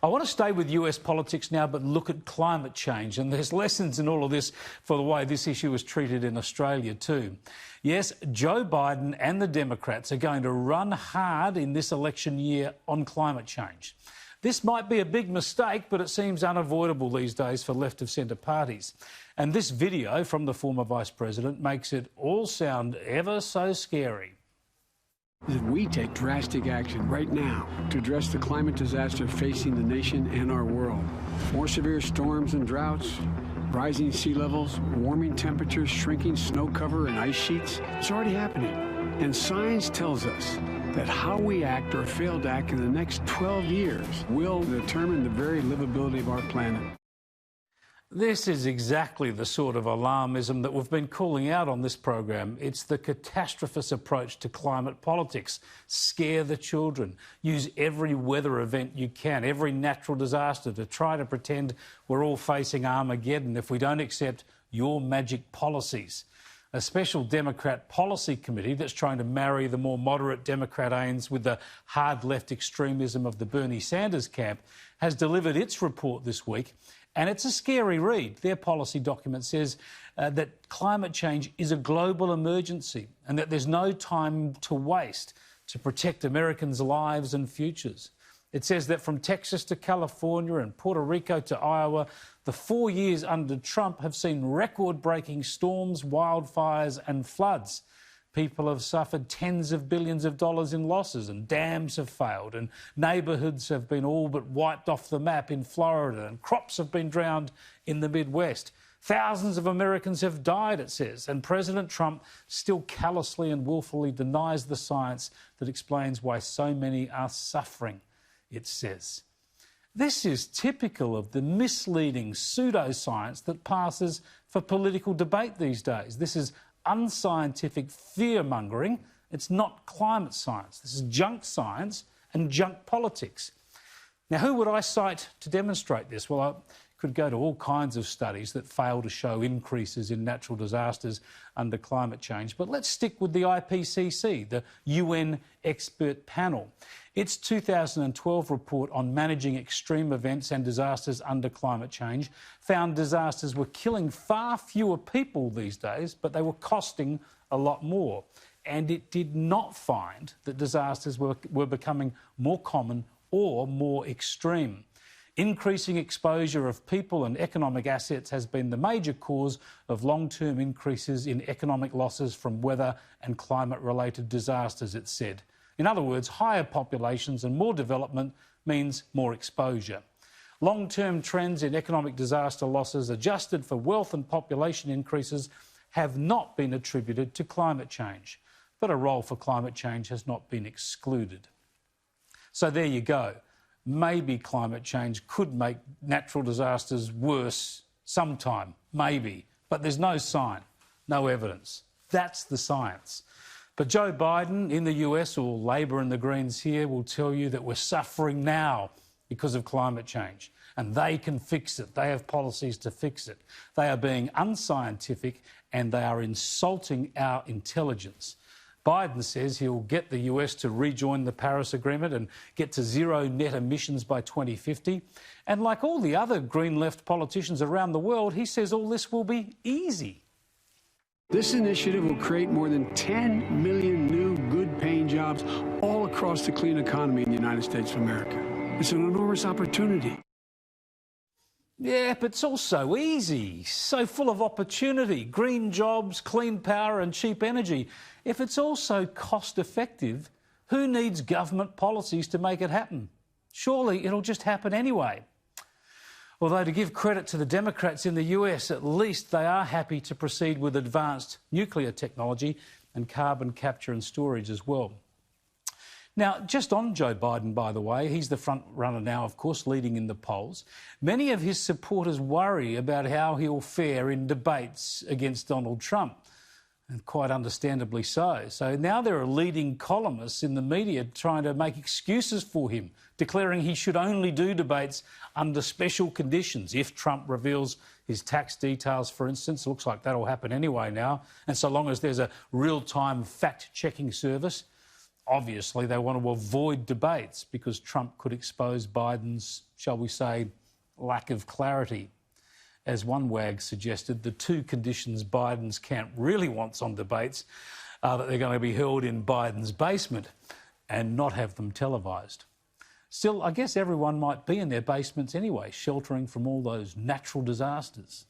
I want to stay with US politics now, but look at climate change. And there's lessons in all of this for the way this issue is treated in Australia too. Yes, Joe Biden and the Democrats are going to run hard in this election year on climate change. This might be a big mistake, but it seems unavoidable these days for left-of-centre parties. And this video from the former Vice President makes it all sound ever so scary. That we take drastic action right now to address the climate disaster facing the nation and our world. More severe storms and droughts, rising sea levels, warming temperatures, shrinking snow cover and ice sheets. It's already happening. And science tells us that how we act or fail to act in the next 12 years will determine the very livability of our planet. This is exactly the sort of alarmism that we've been calling out on this program. It's the catastrophist approach to climate politics. Scare the children. Use every weather event you can, every natural disaster to try to pretend we're all facing Armageddon if we don't accept your magic policies. A special Democrat policy committee that's trying to marry the more moderate Democrat aims with the hard left extremism of the Bernie Sanders camp has delivered its report this week. And it's a scary read. Their policy document says that climate change is a global emergency and that there's no time to waste to protect Americans' lives and futures. It says that from Texas to California and Puerto Rico to Iowa, the 4 years under Trump have seen record-breaking storms, wildfires and floods. People have suffered tens of billions of dollars in losses, and dams have failed, and neighbourhoods have been all but wiped off the map in Florida, and crops have been drowned in the Midwest. Thousands of Americans have died, it says, and President Trump still callously and willfully denies the science that explains why so many are suffering, it says. This is typical of the misleading pseudoscience that passes for political debate these days. This is unscientific fear-mongering. It's not climate science. This is junk science and junk politics. Now, who would I cite to demonstrate this? Well, I could go to all kinds of studies that fail to show increases in natural disasters under climate change, but let's stick with the IPCC, the UN expert panel. Its 2012 report on managing extreme events and disasters under climate change found disasters were killing far fewer people these days, but they were costing a lot more. And it did not find that disasters were becoming more common or more extreme. Increasing exposure of people and economic assets has been the major cause of long-term increases in economic losses from weather and climate-related disasters, it said. In other words, higher populations and more development means more exposure. Long-term trends in economic disaster losses adjusted for wealth and population increases have not been attributed to climate change, but a role for climate change has not been excluded. So there you go. Maybe climate change could make natural disasters worse sometime, maybe, but there's no sign, no evidence. That's the science. But Joe Biden in the US, or Labor and the Greens here, will tell you that we're suffering now because of climate change, and they can fix it. They have policies to fix it. They are being unscientific and they are insulting our intelligence. Biden says he'll get the US to rejoin the Paris Agreement and get to zero net emissions by 2050. And like all the other green left politicians around the world, he says all this will be easy. This initiative will create more than 10 million new good-paying jobs all across the clean economy in the United States of America. It's an enormous opportunity. Yeah, but it's also easy, so full of opportunity, green jobs, clean power and cheap energy. If it's also cost-effective, who needs government policies to make it happen? Surely it'll just happen anyway. Although to give credit to the Democrats in the US, at least they are happy to proceed with advanced nuclear technology and carbon capture and storage as well. Now, just on Joe Biden, by the way, he's the front runner now, of course, leading in the polls. Many of his supporters worry about how he'll fare in debates against Donald Trump, and quite understandably so. So now there are leading columnists in the media trying to make excuses for him, declaring he should only do debates under special conditions. If Trump reveals his tax details, for instance, it looks like that'll happen anyway now, and so long as there's a real-time fact-checking service. Obviously, they want to avoid debates because Trump could expose Biden's, shall we say, lack of clarity. As one wag suggested, the two conditions Biden's camp really wants on debates are that they're going to be held in Biden's basement and not have them televised. Still, I guess everyone might be in their basements anyway, sheltering from all those natural disasters.